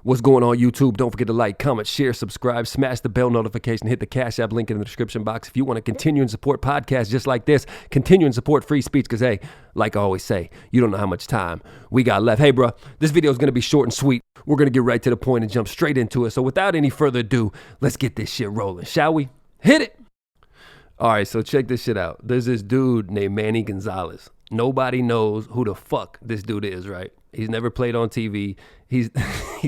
What's going on, YouTube? Don't forget to like, comment, share, subscribe, smash the bell notification, hit the Cash App link in the description box. If you want to continue and support podcasts just like this, continue and support free speech, because, hey, like I always say, you don't know how much time we got left. Hey, bro, this video is going to be short and sweet. We're going to get right to the point and jump straight into it. So without any further ado, let's get this shit rolling, shall we? Hit it! All right, so check this shit out. There's this dude named Manny Gonzalez. Nobody knows who the fuck this dude is, right? He's never played on TV. He's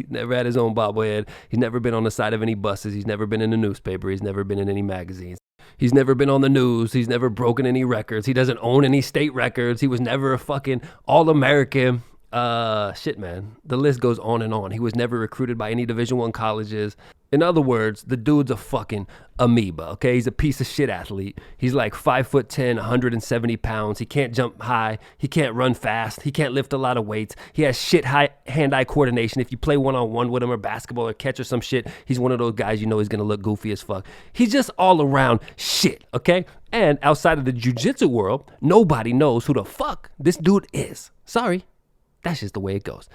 never had his own bobblehead. He's never been on the side of any buses. He's never been in a newspaper. He's never been in any magazines. He's never been on the news. He's never broken any records. He doesn't own any state records. He was never a fucking All-American. Shit, man. The list goes on and on. He was never recruited by any Division I colleges. In other words, the dude's a fucking amoeba, okay? He's a piece of shit athlete. He's like 5'10", 170 pounds. He can't jump high. He can't run fast. He can't lift a lot of weights. He has shit hand-eye coordination. If you play one-on-one with him or basketball or catch or some shit, he's one of those guys you know he's gonna look goofy as fuck. He's just all around shit, okay? And outside of the jiu-jitsu world, nobody knows who the fuck this dude is. Sorry. That's just the way it goes.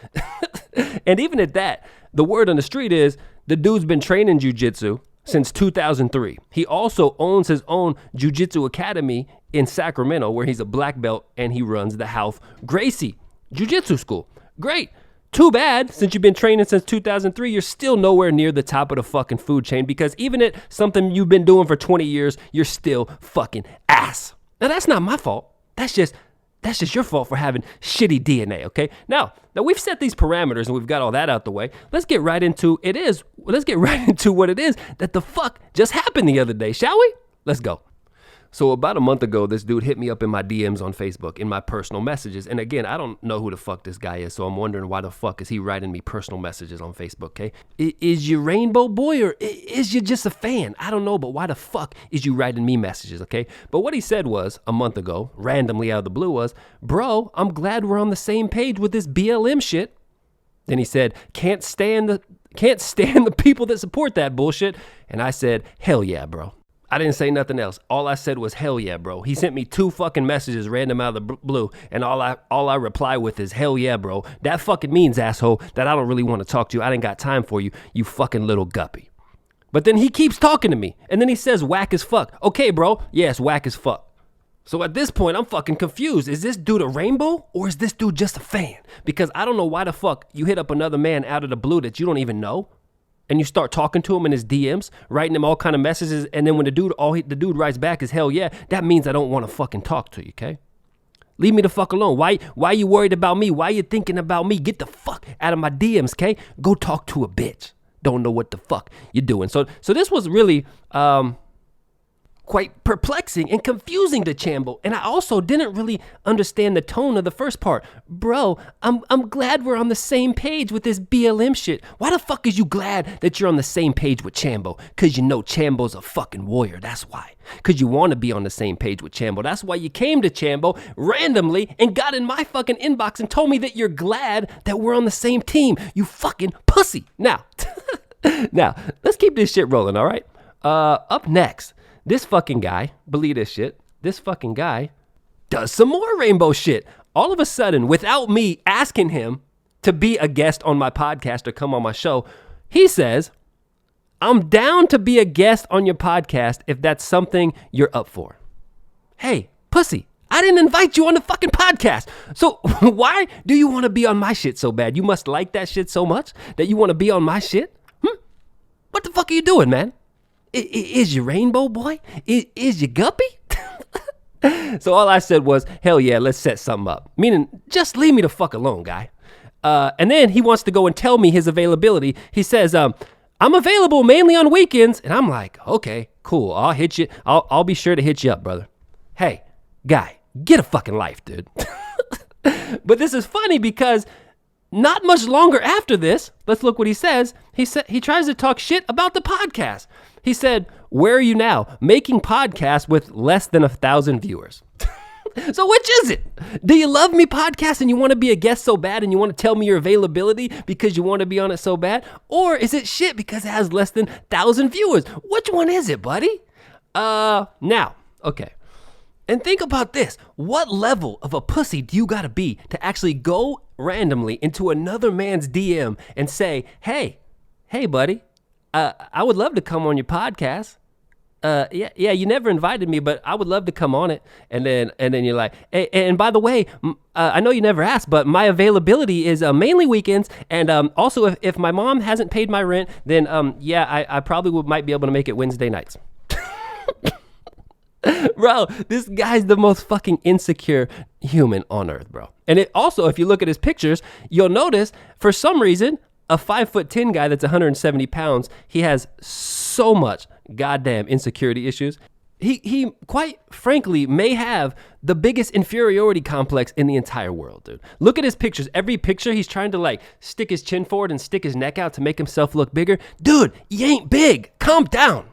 And even at that, the word on the street is the dude's been training jiu-jitsu since 2003. He also owns his own jiu-jitsu academy in Sacramento, where he's a black belt, and he runs the Ralph Gracie Jiu-Jitsu School. Great. Too bad, since you've been training since 2003, you're still nowhere near the top of the fucking food chain, because even at something you've been doing for 20 years, you're still fucking ass. Now, that's not my fault. That's just your fault for having shitty DNA, okay? Now we've set these parameters and we've got all that out the way. Let's get right into what it is that the fuck just happened the other day, shall we? Let's go. So about a month ago, this dude hit me up in my DMs on Facebook, in my personal messages. And again, I don't know who the fuck this guy is, so I'm wondering why the fuck is he writing me personal messages on Facebook, okay? Is you Rainbow Boy or is you just a fan? I don't know, but why the fuck is you writing me messages, okay? But what he said was, a month ago, randomly out of the blue, was, bro, I'm glad we're on the same page with this BLM shit. Then he said, can't stand the people that support that bullshit. And I said, hell yeah, bro. I didn't say nothing else. All I said was, hell yeah, bro. He sent me 2 fucking messages random out of the blue, and all I reply with is, hell yeah, bro. That fucking means, asshole, that I don't really want to talk to you. I didn't got time for you, you fucking little guppy. But then he keeps talking to me, and then he says, whack as fuck. Okay, bro. Yes, whack as fuck. So at this point, I'm fucking confused. Is this dude a rainbow, or is this dude just a fan? Because I don't know why the fuck you hit up another man out of the blue that you don't even know, and you start talking to him in his DMs, writing him all kind of messages, and then when the dude writes back is hell yeah, that means I don't want to fucking talk to you, okay? Leave me the fuck alone. Why you worried about me? Why you thinking about me? Get the fuck out of my DMs, okay? Go talk to a bitch. Don't know what the fuck you're doing. So this was really quite perplexing and confusing to Chambo. And I also didn't really understand the tone of the first part. Bro, I'm glad we're on the same page with this BLM shit. Why the fuck is you glad that you're on the same page with Chambo? Because you know Chambo's a fucking warrior. That's why. Because you want to be on the same page with Chambo. That's why you came to Chambo randomly and got in my fucking inbox and told me that you're glad that we're on the same team. You fucking pussy. Now, let's keep this shit rolling, all right? Up next, this fucking guy, believe this shit, this fucking guy does some more rainbow shit. All of a sudden, without me asking him to be a guest on my podcast or come on my show, he says, I'm down to be a guest on your podcast if that's something you're up for. Hey, pussy, I didn't invite you on the fucking podcast. So why do you want to be on my shit so bad? You must like that shit so much that you want to be on my shit? What the fuck are you doing, man? Is you Rainbow Boy? Is you Guppy? So all I said was, hell yeah, let's set something up. Meaning, just leave me the fuck alone, guy. And then he wants to go and tell me his availability. He says, I'm available mainly on weekends. And I'm like, okay, cool. I'll hit you. I'll be sure to hit you up, brother. Hey, guy, get a fucking life, dude. But this is funny because not much longer after this, let's look what he says. He tries to talk shit about the podcast. He said, where are you now? Making podcasts with less than 1,000 viewers. So which is it? Do you love me podcast and you want to be a guest so bad and you want to tell me your availability because you want to be on it so bad? Or is it shit because it has less than 1,000 viewers? Which one is it, buddy? Now, okay. And think about this. What level of a pussy do you gotta be to actually go randomly into another man's DM and say, hey, buddy, I would love to come on your podcast. Yeah, you never invited me, but I would love to come on it. And then you're like, hey, and by the way, I know you never asked, but my availability is mainly weekends. And also, if my mom hasn't paid my rent, then I probably might be able to make it Wednesday nights. Bro, this guy's the most fucking insecure human on earth, bro. And it also, if you look at his pictures, you'll notice for some reason, a 5'10" guy that's 170 pounds, he has so much goddamn insecurity issues. He quite frankly may have the biggest inferiority complex in the entire world, dude. Look at his pictures. Every picture, he's trying to like stick his chin forward and stick his neck out to make himself look bigger. Dude, you ain't big. Calm down.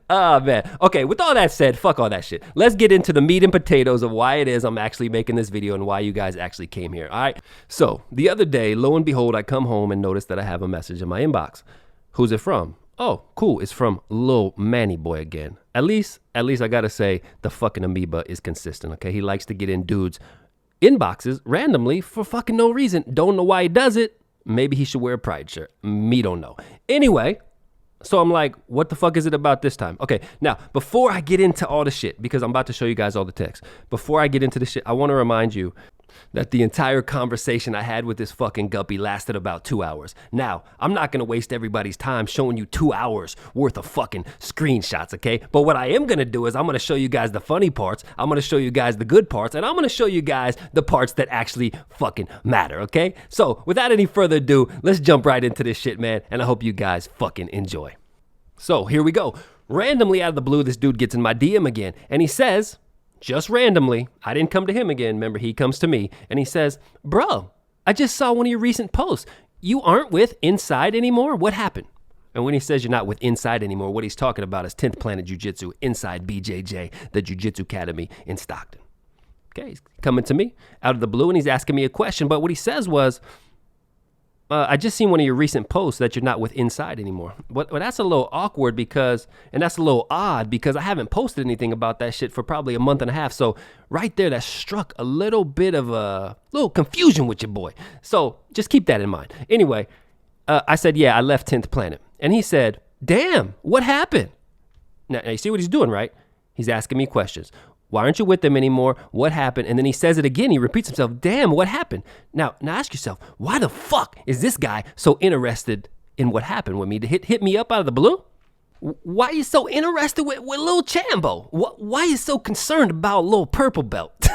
Oh, man. Okay, with all that said, fuck all that shit. Let's get into the meat and potatoes of why it is I'm actually making this video and why you guys actually came here, all right? So, the other day, lo and behold, I come home and notice that I have a message in my inbox. Who's it from? Oh, cool. It's from Lil Manny Boy again. At least I gotta say, the fucking amoeba is consistent, okay? He likes to get in dudes' inboxes randomly for fucking no reason. Don't know why he does it. Maybe he should wear a pride shirt. Me don't know. Anyway, so I'm like, what the fuck is it about this time? Okay, now, before I get into all the shit, because I'm about to show you guys all the text, before I get into the shit, I want to remind you that the entire conversation I had with this fucking guppy lasted about 2 hours. Now, I'm not going to waste everybody's time showing you 2 hours worth of fucking screenshots, okay? But what I am going to do is I'm going to show you guys the funny parts, I'm going to show you guys the good parts, and I'm going to show you guys the parts that actually fucking matter, okay? So, without any further ado, let's jump right into this shit, man, and I hope you guys fucking enjoy. So, here we go. Randomly out of the blue, this dude gets in my DM again, and he says, just randomly, I didn't come to him again, remember, he comes to me, and he says, bro, I just saw one of your recent posts. You aren't with Inside anymore? What happened? And when he says you're not with Inside anymore, what he's talking about is 10th Planet Jiu-Jitsu, Inside BJJ, the Jiu-Jitsu Academy in Stockton. Okay, he's coming to me out of the blue, and he's asking me a question, but what he says was, I just seen one of your recent posts that you're not with Inside anymore. Well, that's a little awkward and that's a little odd because I haven't posted anything about that shit for probably a month and a half. So right there, that struck a little bit of a little confusion with your boy. So just keep that in mind. Anyway, I said, yeah, I left 10th Planet. And he said, damn, what happened? Now you see what he's doing, right? He's asking me questions. Why aren't you with them anymore? What happened? And then he says it again. He repeats himself. Damn, what happened? Now ask yourself, why the fuck is this guy so interested in what happened with me to hit me up out of the blue? Why are you so interested with little Chambo? Why are you so concerned about little purple belt?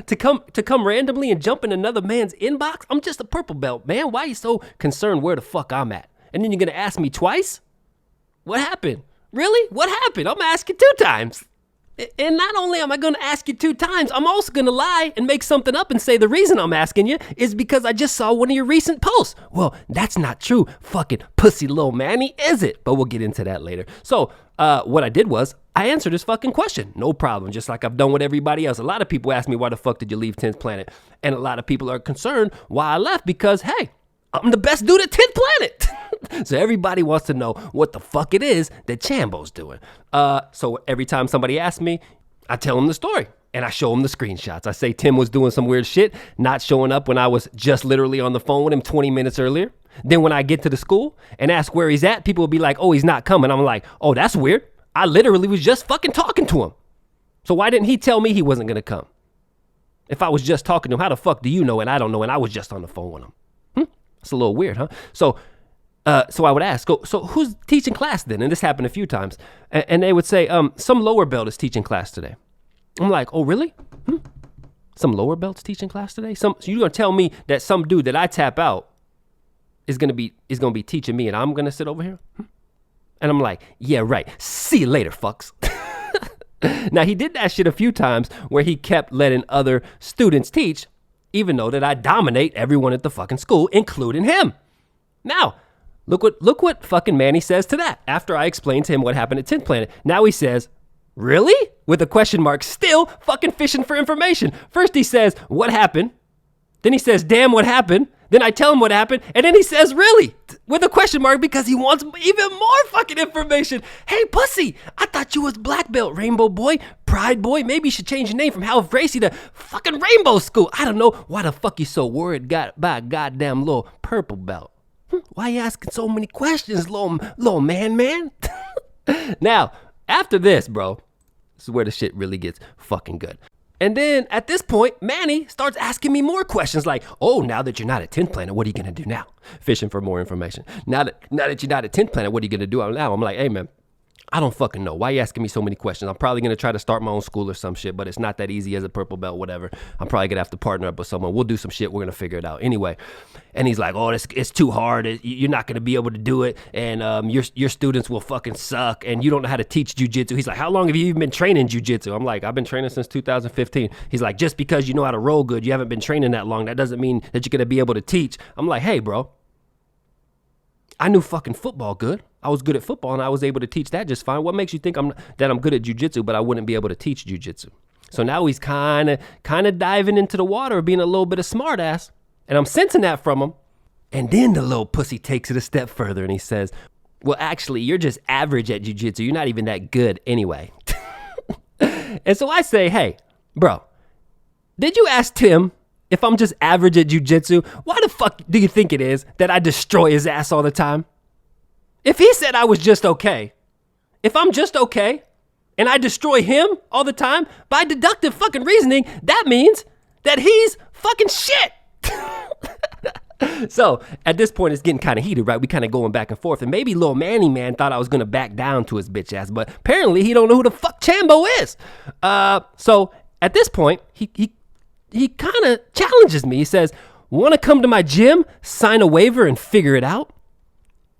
to come randomly and jump in another man's inbox? I'm just a purple belt, man. Why are you so concerned where the fuck I'm at? And then you're going to ask me twice? What happened? Really? What happened? I'm asking 2 times. And not only am I going to ask you 2 times, I'm also going to lie and make something up and say the reason I'm asking you is because I just saw one of your recent posts. Well, that's not true, fucking pussy little Manny, is it? But we'll get into that later. So what I did was I answered his fucking question. No problem, just like I've done with everybody else. A lot of people ask me, why the fuck did you leave 10th Planet? And a lot of people are concerned why I left because, hey, I'm the best dude at 10th Planet. So everybody wants to know what the fuck it is that Chambo's doing. So every time somebody asks me, I tell them the story and I show them the screenshots. I say Tim was doing some weird shit, not showing up when I was just literally on the phone with him 20 minutes earlier. Then when I get to the school and ask where he's at, people will be like, oh, he's not coming. I'm like, oh, that's weird. I literally was just fucking talking to him. So why didn't he tell me he wasn't going to come? If I was just talking to him, how the fuck do you know and I don't know and I was just on the phone with him? It's a little weird, huh? So I would ask, so who's teaching class then? And this happened a few times. And they would say, some lower belt is teaching class today. I'm like, oh, really? Some lower belt's teaching class today? So you're going to tell me that some dude that I tap out is going to be teaching me and I'm going to sit over here? And I'm like, yeah, right. See you later, fucks. Now, he did that shit a few times where he kept letting other students teach, even though that I dominate everyone at the fucking school, including him. Now, look what fucking Manny says to that. After I explained to him what happened at 10th Planet, now he says, really? With a question mark, still fucking fishing for information. First he says, what happened? Then he says, damn, what happened? Then I tell him what happened, and then he says, really? With a question mark because he wants even more fucking information. Hey, pussy, I thought you was black belt, rainbow boy. Pride Boy? Maybe you should change your name from Hal Gracie to fucking Rainbow School. I don't know. Why the fuck you so worried by a goddamn little purple belt? Why you asking so many questions, little man? Now, after this, bro, this is where the shit really gets fucking good. And then at this point, Manny starts asking me more questions like, oh, now that you're not at 10th Planet, what are you going to do now? Fishing for more information. Now that you're not at 10th Planet, what are you going to do now? I'm like, hey, man, I don't fucking know. Why are you asking me so many questions? I'm probably going to try to start my own school or some shit, but it's not that easy as a purple belt, whatever. I'm probably going to have to partner up with someone. We'll do some shit. We're going to figure it out. Anyway, and he's like, oh, it's too hard. You're not going to be able to do it, and your students will fucking suck, and you don't know how to teach jiu-jitsu. He's like, how long have you even been training jiu-jitsu? I'm like, I've been training since 2015. He's like, just because you know how to roll good, you haven't been training that long, that doesn't mean that you're going to be able to teach. I'm like, hey, bro, I knew fucking football good. I was good at football and I was able to teach that just fine. What makes you think that I'm good at jiu-jitsu, but I wouldn't be able to teach jiu-jitsu? So now he's kind of diving into the water, being a little bit of smart ass, and I'm sensing that from him. And then the little pussy takes it a step further and he says, well, actually, you're just average at jiu-jitsu. You're not even that good anyway. And so I say, hey, bro, did you ask Tim if I'm just average at jiu-jitsu? Why the fuck do you think it is that I destroy his ass all the time? If he said I was just okay, if I'm just okay, and I destroy him all the time, by deductive fucking reasoning, that means that he's fucking shit. So at this point, it's getting kind of heated, right? We kind of going back and forth, and maybe little Manny man thought I was gonna back down to his bitch ass, but apparently he don't know who the fuck Chambo is. So at this point, he kind of challenges me. He says, want to come to my gym, sign a waiver, and figure it out?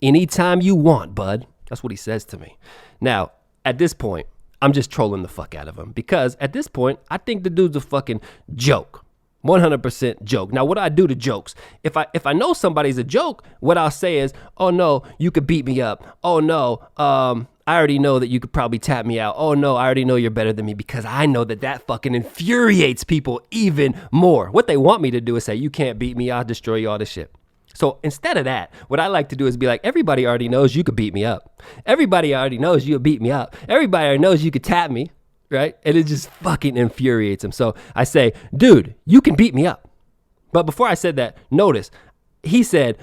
Anytime you want, bud. That's what he says to me. Now, at this point, I'm just trolling the fuck out of him because at this point, I think the dude's a fucking joke. 100% joke. Now, what do I do to jokes? If I know somebody's a joke, what I'll say is, oh no, you could beat me up. Oh no, I already know that you could probably tap me out. Oh no, I already know you're better than me, because I know that fucking infuriates people even more. What they want me to do is say, you can't beat me, I'll destroy you, all this shit. So instead of that, what I like to do is be like, everybody already knows you could beat me up. Everybody already knows you could beat me up. Everybody already knows you could tap me, right? And it just fucking infuriates him. So I say, dude, you can beat me up. But before I said that, notice, he said,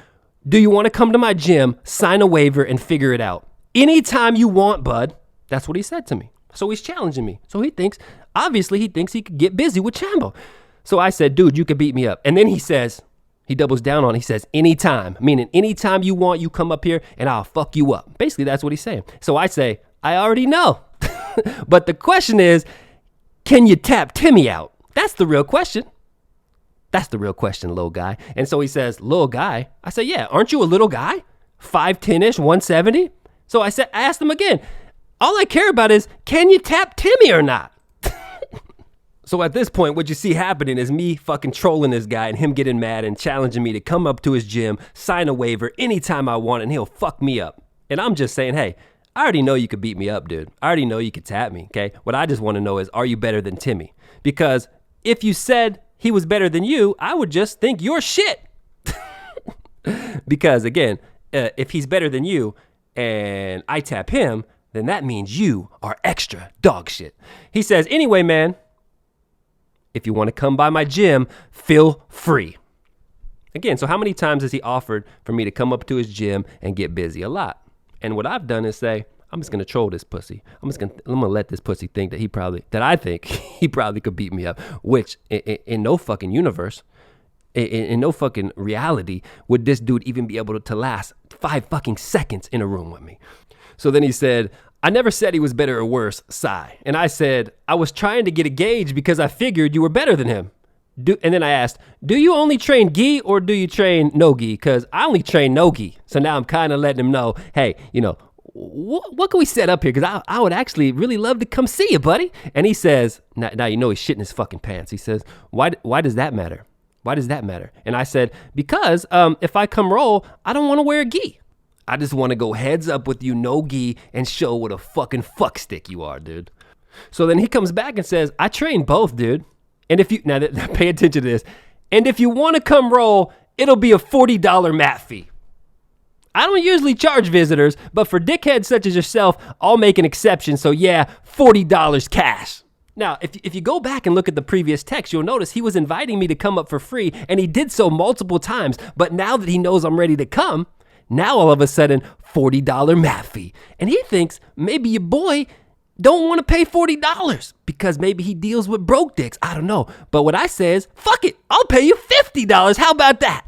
do you want to come to my gym, sign a waiver, and figure it out? Anytime you want, bud. That's what he said to me. So he's challenging me. So obviously he thinks he could get busy with Chambo. So I said, dude, you can beat me up. And then he says, he doubles down on it. He says, anytime, meaning anytime you want, you come up here and I'll fuck you up. Basically, that's what he's saying. So I say, I already know. But the question is, can you tap Timmy out? That's the real question. That's the real question, little guy. And so he says, little guy? I say, yeah, aren't you a little guy? 5'10-ish, 170? So I asked him again, all I care about is, can you tap Timmy or not? So at this point, what you see happening is me fucking trolling this guy and him getting mad and challenging me to come up to his gym, sign a waiver anytime I want, and he'll fuck me up. And I'm just saying, hey, I already know you could beat me up, dude. I already know you could tap me, okay? What I just want to know is, are you better than Timmy? Because if you said he was better than you, I would just think you're shit. Because again, if he's better than you and I tap him, then that means you are extra dog shit. He says, anyway, man, if you want to come by my gym, feel free. Again, so how many times has he offered for me to come up to his gym and get busy? A lot. And what I've done is say, I'm just going to troll this pussy. I'm going to let this pussy think that I think he probably could beat me up, which in no fucking universe, in no fucking reality, would this dude even be able to last 5 fucking seconds in a room with me. So then he said, I never said he was better or worse, sigh. And I said, I was trying to get a gauge because I figured you were better than him. And then I asked, do you only train gi or do you train no gi? Because I only train no gi. So now I'm kind of letting him know, hey, what can we set up here? Because I would actually really love to come see you, buddy. And he says, now you know he's shitting his fucking pants. He says, why does that matter? Why does that matter? And I said, because if I come roll, I don't want to wear a gi. I just want to go heads up with you, no gi, and show what a fucking fuck stick you are, dude. So then he comes back and says, I train both, dude. And if you, now pay attention to this. And if you want to come roll, it'll be a $40 mat fee. I don't usually charge visitors, but for dickheads such as yourself, I'll make an exception. So yeah, $40 cash. Now, if you go back and look at the previous text, you'll notice he was inviting me to come up for free, and he did so multiple times. But now that he knows I'm ready to come, now all of a sudden, $40 math fee. And he thinks maybe your boy don't want to pay $40 because maybe he deals with broke dicks. I don't know. But what I say is, fuck it, I'll pay you $50. How about that?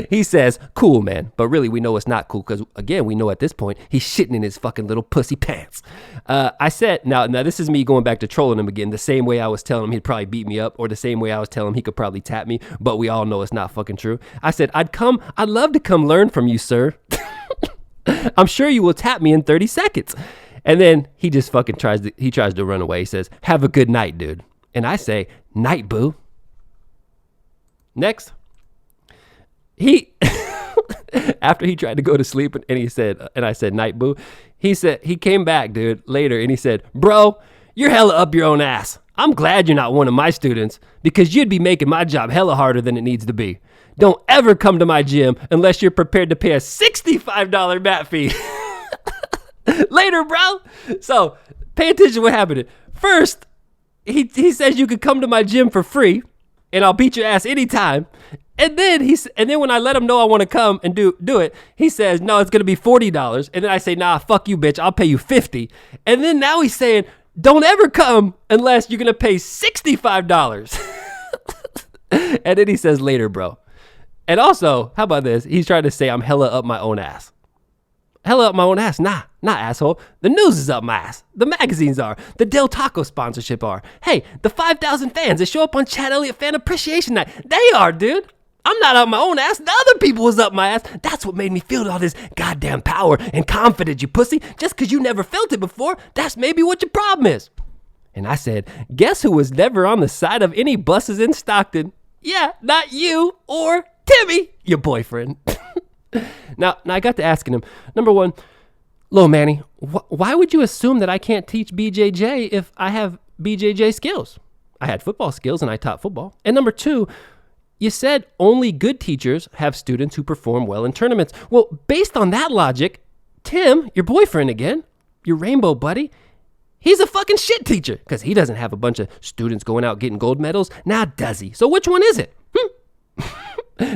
He says, cool, man. But really, we know it's not cool because, again, we know at this point, he's shitting in his fucking little pussy pants. I said, now this is me going back to trolling him again, the same way I was telling him he'd probably beat me up or the same way I was telling him he could probably tap me, but we all know it's not fucking true. I said, I'd love to come learn from you, sir. I'm sure you will tap me in 30 seconds. And then he just fucking tries to run away. He says, have a good night, dude. And I say, night, boo. Next. After he tried to go to sleep and I said, night, boo. He came back, dude, later and he said, bro, you're hella up your own ass. I'm glad you're not one of my students because you'd be making my job hella harder than it needs to be. Don't ever come to my gym unless you're prepared to pay a $65 mat fee. Later, bro. So pay attention to what happened. First, he says you could come to my gym for free and I'll beat your ass anytime. And then when I let him know I want to come and do it, he says, no, it's going to be $40. And then I say, nah, fuck you, bitch. I'll pay you $50. And then now he's saying, don't ever come unless you're going to pay $65. And then he says, later, bro. And also, how about this? He's trying to say I'm hella up my own ass. Hella up my own ass. Nah, asshole. The news is up my ass. The magazines are. The Del Taco sponsorship are. Hey, the 5,000 fans that show up on Chad Elliott Fan Appreciation Night, they are, dude. I'm not up my own ass. The other people was up my ass. That's what made me feel all this goddamn power and confidence, you pussy. Just because you never felt it before, that's maybe what your problem is. And I said, guess who was never on the side of any buses in Stockton? Yeah, not you or Timmy, your boyfriend. Now I got to asking him, number one, Lil Manny, why would you assume that I can't teach BJJ if I have BJJ skills? I had football skills and I taught football. And number two, you said only good teachers have students who perform well in tournaments. Well, based on that logic, Tim, your boyfriend again, your rainbow buddy, he's a fucking shit teacher because he doesn't have a bunch of students going out getting gold medals. Now does he? So which one is it?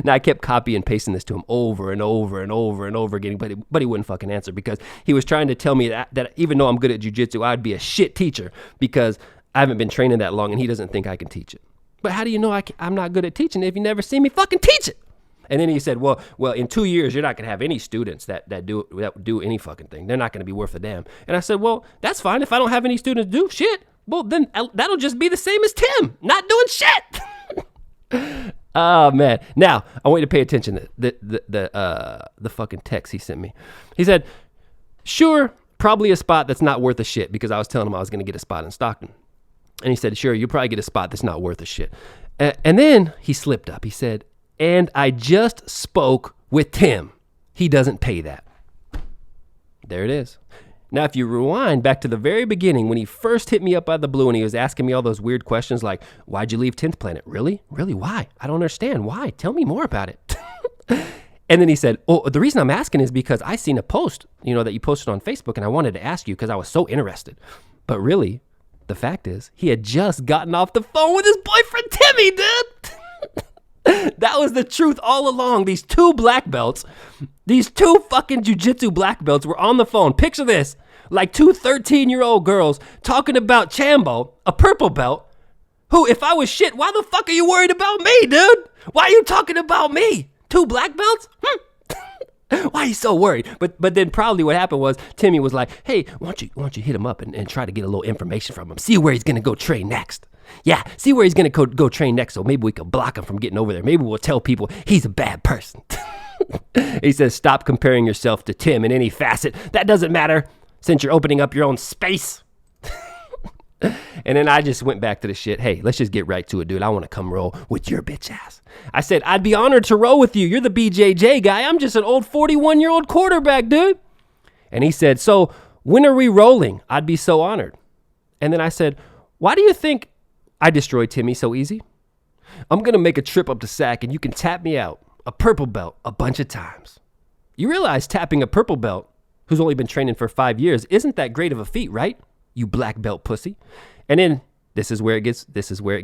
Now, I kept copy and pasting this to him over and over and over and over again, but he wouldn't fucking answer because he was trying to tell me that even though I'm good at jiu-jitsu, I'd be a shit teacher because I haven't been training that long and he doesn't think I can teach it. But how do you know I'm not good at teaching if you never see me fucking teach it? And then he said, well, in 2 years, you're not going to have any students that do any fucking thing. They're not going to be worth a damn. And I said, well, that's fine. If I don't have any students do shit, well, then that'll just be the same as Tim, not doing shit. Oh, man. Now, I want you to pay attention to the fucking text he sent me. He said, sure, probably a spot that's not worth a shit because I was telling him I was going to get a spot in Stockton. And he said, sure, you'll probably get a spot that's not worth a shit. And then he slipped up. He said, and I just spoke with Tim. He doesn't pay that. There it is. Now, if you rewind back to the very beginning when he first hit me up out of the blue and he was asking me all those weird questions like, why'd you leave 10th Planet? Really? Really? Why? I don't understand. Why? Tell me more about it. And then he said, oh, the reason I'm asking is because I seen a post, that you posted on Facebook and I wanted to ask you because I was so interested. But really, the fact is he had just gotten off the phone with his boyfriend, Timmy, dude. That was the truth all along. These two black belts, these two fucking jiu-jitsu black belts were on the phone. Picture this, like two 13-year-old girls talking about Chambo, a purple belt, who, if I was shit, why the fuck are you worried about me, dude? Why are you talking about me? Two black belts? Why are you so worried? But then probably what happened was Timmy was like, hey, why don't you hit him up and try to get a little information from him. See where he's going to go train next. Yeah, see where he's going to go train next so maybe we can block him from getting over there. Maybe we'll tell people he's a bad person. He says, stop comparing yourself to Tim in any facet. That doesn't matter since you're opening up your own space. And then I just went back to the shit. Hey, let's just get right to it, dude. I want to come roll with your bitch ass. I said, I'd be honored to roll with you. You're the BJJ guy. I'm just an old 41-year-old quarterback, dude. And he said, so when are we rolling? I'd be so honored. And then I said, why do you think I destroyed Timmy so easy? I'm going to make a trip up to SAC and you can tap me out, a purple belt, a bunch of times. You realize tapping a purple belt who's only been training for 5 years isn't that great of a feat, right? you black belt pussy. And then this is where it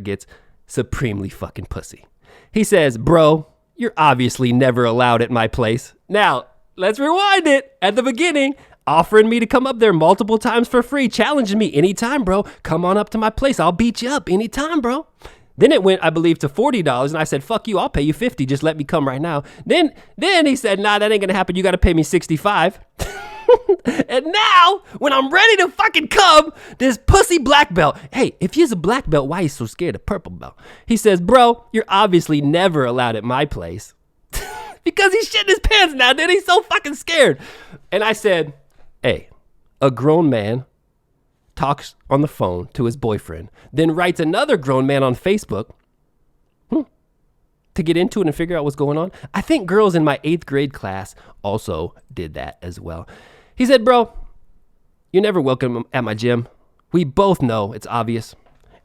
gets supremely fucking pussy. He says, bro, you're obviously never allowed at my place. Now, let's rewind it. At the beginning, offering me to come up there multiple times for free, challenging me anytime, bro. Come on up to my place. I'll beat you up anytime, bro. Then it went, I believe, to $40, and I said, fuck you, I'll pay you $50. Just let me come right now. Then he said, nah, that ain't gonna happen. You gotta pay me $65. And now, when I'm ready to fucking come, this pussy black belt. Hey, if he's a black belt, why are you so scared of purple belt? He says, bro, you're obviously never allowed at my place. Because he's shitting his pants now, dude. He's so fucking scared. And I said, hey, a grown man talks on the phone to his boyfriend, then writes another grown man on Facebook to get into it and figure out what's going on. I think girls in my 8th grade class also did that as well. He said, bro, you're never welcome at my gym. We both know it's obvious.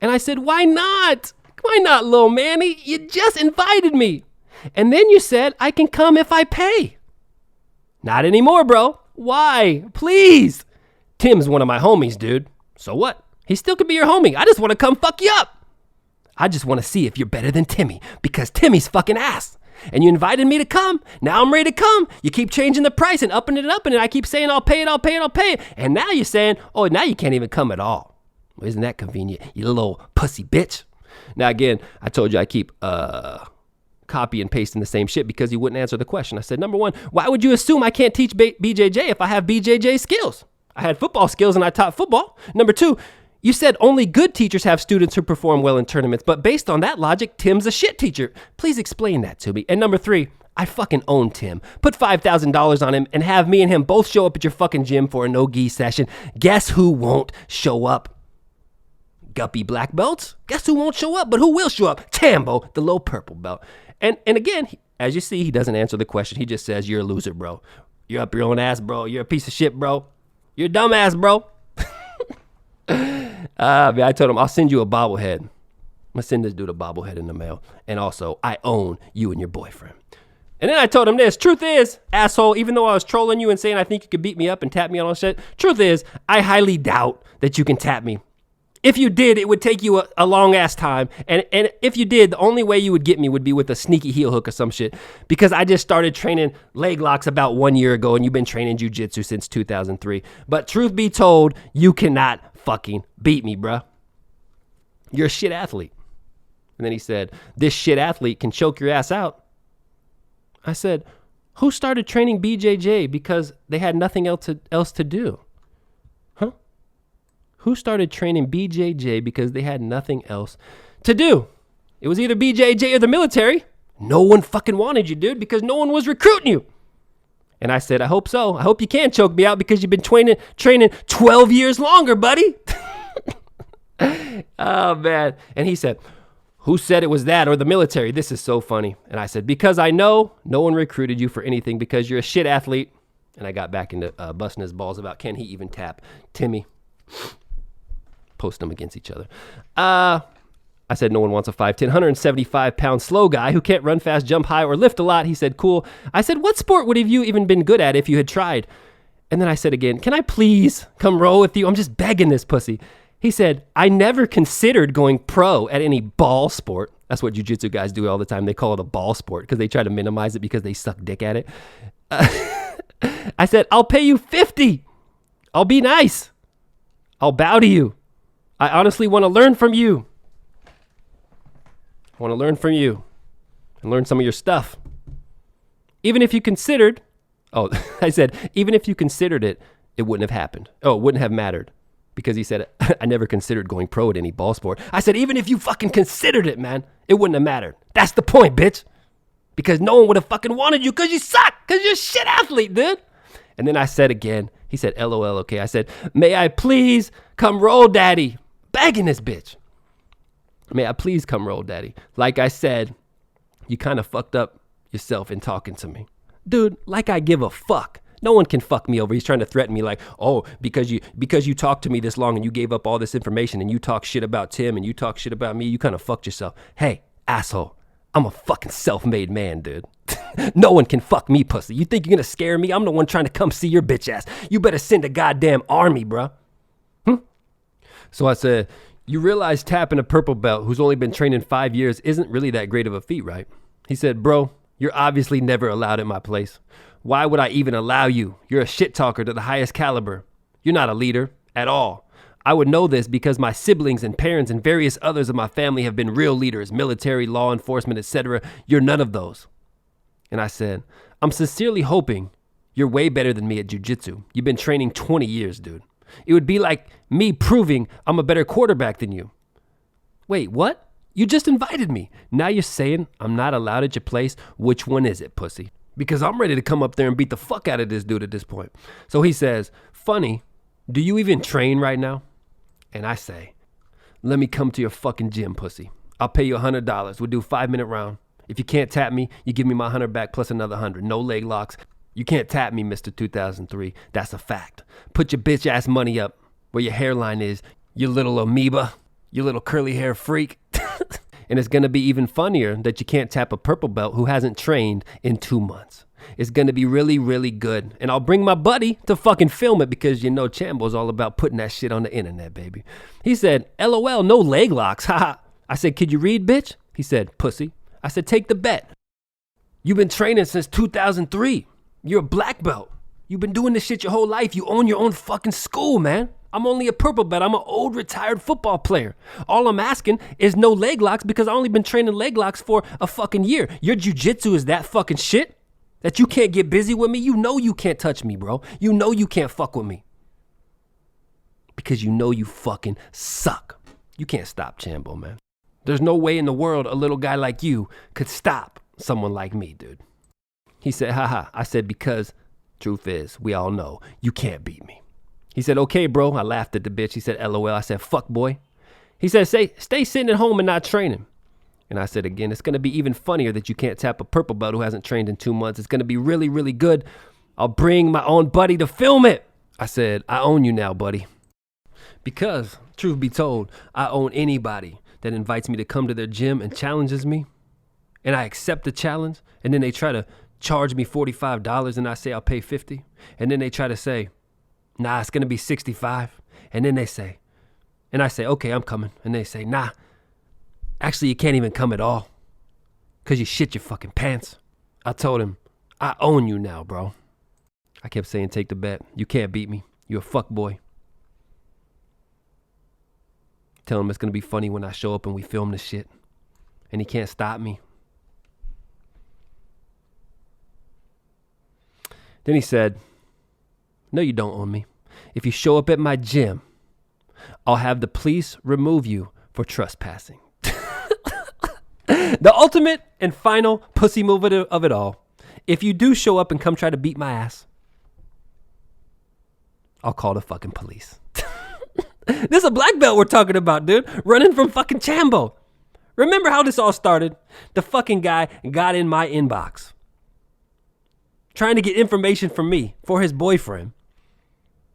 And I said, why not? Why not, little Manny? You just invited me. And then you said I can come if I pay. Not anymore, bro. Why? Please. Tim's one of my homies, dude. So what? He still could be your homie. I just want to come fuck you up. I just want to see if you're better than Timmy, because Timmy's fucking ass. And you invited me to come. Now I'm ready to come. You keep changing the price and upping it. I keep saying I'll pay it. And now you're saying, oh, now you can't even come at all. Well, isn't that convenient, you little pussy bitch? Now again, I told you I keep copy and pasting the same shit because you wouldn't answer the question. I said, number one, why would you assume I can't teach BJJ if I have BJJ skills? I had football skills and I taught football. Number two, you said only good teachers have students who perform well in tournaments, but based on that logic, Tim's a shit teacher. Please explain that to me. And number three, I fucking own Tim. Put $5,000 on him and have me and him both show up at your fucking gym for a no-gi session. Guess who won't show up? Guppy black belts? Guess who won't show up, but who will show up? Chambo, the low purple belt. And again, as you see, he doesn't answer the question. He just says, you're a loser, bro. You're up your own ass, bro. You're a piece of shit, bro. You're a dumbass, bro. Man, I told him, I'll send you a bobblehead. I'm going to send this dude a bobblehead in the mail. And also, I own you and your boyfriend. And then I told him this. Truth is, asshole, even though I was trolling you and saying I think you could beat me up and tap me on all shit, truth is, I highly doubt that you can tap me. If you did, it would take you a long-ass time. And if you did, the only way you would get me would be with a sneaky heel hook or some shit. Because I just started training leg locks about 1 year ago, and you've been training jiu-jitsu since 2003. But truth be told, you cannot fucking beat me, bruh. You're a shit athlete. And then he said, this shit athlete can choke your ass out. I said, who started training BJJ because they had nothing else to do? Who started training BJJ because they had nothing else to do? It was either BJJ or the military. No one fucking wanted you, dude, because no one was recruiting you. And I said, I hope so. I hope you can choke me out because you've been training 12 years longer, buddy. Oh, man. And he said, who said it was that or the military? This is so funny. And I said, because I know no one recruited you for anything because you're a shit athlete. And I got back into busting his balls about can he even tap Timmy. Post them against each other. I said, no one wants a 5'10", 175-pound slow guy who can't run fast, jump high, or lift a lot. He said, cool. I said, what sport would have you even been good at if you had tried? And then I said again, can I please come roll with you? I'm just begging this pussy. He said, I never considered going pro at any ball sport. That's what jiu-jitsu guys do all the time. They call it a ball sport because they try to minimize it because they suck dick at it. I said, I'll pay you $50. I'll be nice. I'll bow to you. I honestly want to learn from you. I want to learn from you and learn some of your stuff. Even if you considered, I said, even if you considered it, it wouldn't have happened. Oh, it wouldn't have mattered. Because he said, I never considered going pro at any ball sport. I said, even if you fucking considered it, man, it wouldn't have mattered. That's the point, bitch. Because no one would have fucking wanted you because you suck. Because you're a shit athlete, dude. And then I said again, he said, LOL, okay. I said, may I please come roll, daddy? Begging this bitch. May I please come roll, daddy? Like I said, you kind of fucked up yourself in talking to me. Dude, like I give a fuck. No one can fuck me over. He's trying to threaten me like, oh, because you talked to me this long and you gave up all this information and you talk shit about Tim and you talk shit about me, you kind of fucked yourself. Hey, asshole, I'm a fucking self-made man, dude. No one can fuck me, pussy. You think you're gonna scare me? I'm the one trying to come see your bitch ass. You better send a goddamn army, bruh. So I said, you realize tapping a purple belt who's only been training 5 years isn't really that great of a feat, right? He said, bro, you're obviously never allowed at my place. Why would I even allow you? You're a shit talker to the highest caliber. You're not a leader at all. I would know this because my siblings and parents and various others of my family have been real leaders, military, law enforcement, etc. You're none of those. And I said, I'm sincerely hoping you're way better than me at jiu-jitsu. You've been training 20 years, dude. It would be like me proving I'm a better quarterback than you. Wait, what? You just invited me. Now you're saying I'm not allowed at your place? Which one is it, pussy? Because I'm ready to come up there and beat the fuck out of this dude at this point. So he says, funny, do you even train right now? And I say, let me come to your fucking gym, pussy. I'll pay you $100. We'll do a 5-minute round. If you can't tap me, you give me my 100 back plus another 100. No leg locks. You can't tap me, Mr. 2003. That's a fact. Put your bitch ass money up where your hairline is, you little amoeba, you little curly hair freak. And it's going to be even funnier that you can't tap a purple belt who hasn't trained in 2 months. It's going to be really, really good. And I'll bring my buddy to fucking film it because you know Chambo's all about putting that shit on the internet, baby. He said, LOL, no leg locks. Haha. I said, could you read, bitch? He said, pussy. I said, take the bet. You've been training since 2003. You're a black belt. You've been doing this shit your whole life. You own your own fucking school, man. I'm only a purple belt. I'm an old retired football player. All I'm asking is no leg locks because I've only been training leg locks for a fucking year. Your jiu-jitsu is that fucking shit that you can't get busy with me? You know you can't touch me, bro. You know you can't fuck with me. Because you know you fucking suck. You can't stop Chambo, man. There's no way in the world a little guy like you could stop someone like me, dude. He said, haha. I said, because truth is, we all know you can't beat me. He said, okay, bro. I laughed at the bitch. He said, LOL. I said, fuck, boy. He said, stay sitting at home and not training. And I said, again, it's going to be even funnier that you can't tap a purple belt who hasn't trained in 2 months. It's going to be really, really good. I'll bring my own buddy to film it. I said, I own you now, buddy. Because, truth be told, I own anybody that invites me to come to their gym and challenges me. And I accept the challenge. And then they try to charge me $45 and I say I'll pay $50. And then they try to say, nah, it's going to be $65. And then they say, and I say, okay, I'm coming. And they say, nah, actually, you can't even come at all because you shit your fucking pants. I told him, I own you now, bro. I kept saying, take the bet. You can't beat me. You're a fuck boy. Tell him it's going to be funny when I show up and we film this shit. And he can't stop me. Then he said, no, you don't own me. If you show up at my gym, I'll have the police remove you for trespassing. The ultimate and final pussy move of it all. If you do show up and come try to beat my ass, I'll call the fucking police. This is a black belt we're talking about, dude. Running from fucking Chambo. Remember how this all started? The fucking guy got in my inbox trying to get information from me for his boyfriend.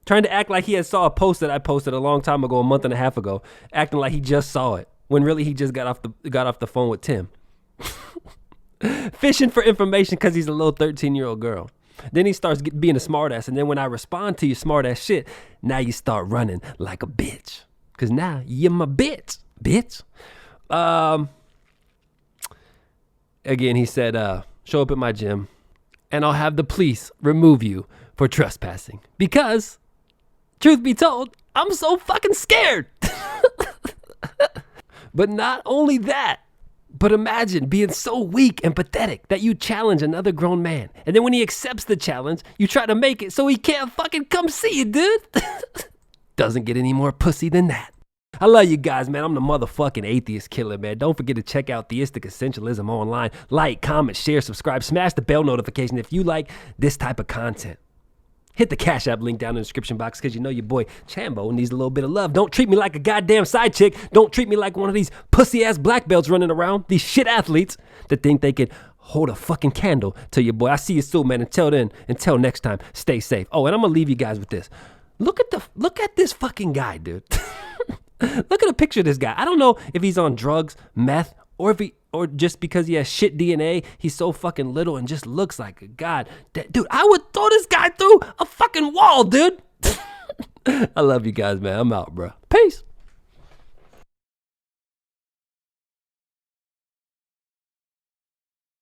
Trying to act like he had saw a post that I posted a long time ago, a month and a half ago, acting like he just saw it, when really he just got off the phone with Tim. Fishing for information because he's a little 13-year-old girl. Then he starts being a smartass, and then when I respond to your smartass shit, now you start running like a bitch. Because now you're my bitch. Again, he said, show up at my gym, and I'll have the police remove you for trespassing. Because, truth be told, I'm so fucking scared. But not only that, but imagine being so weak and pathetic that you challenge another grown man. And then when he accepts the challenge, you try to make it so he can't fucking come see you, dude. Doesn't get any more pussy than that. I love you guys, man. I'm the motherfucking atheist killer, man. Don't forget to check out Theistic Essentialism online. Like, comment, share, subscribe, smash the bell notification if you like this type of content. Hit the Cash App link down in the description box because you know your boy Chambo needs a little bit of love. Don't treat me like a goddamn side chick. Don't treat me like one of these pussy-ass black belts running around. These shit athletes that think they can hold a fucking candle to your boy. I see you soon, man. Until next time, stay safe. Oh, and I'm going to leave you guys with this. Look at this fucking guy, dude. Look at a picture of this guy. I don't know if he's on drugs, meth, or just because he has shit DNA, he's so fucking little and just looks like a god. Dude, I would throw this guy through a fucking wall, dude. I love you guys, man. I'm out, bro. Peace.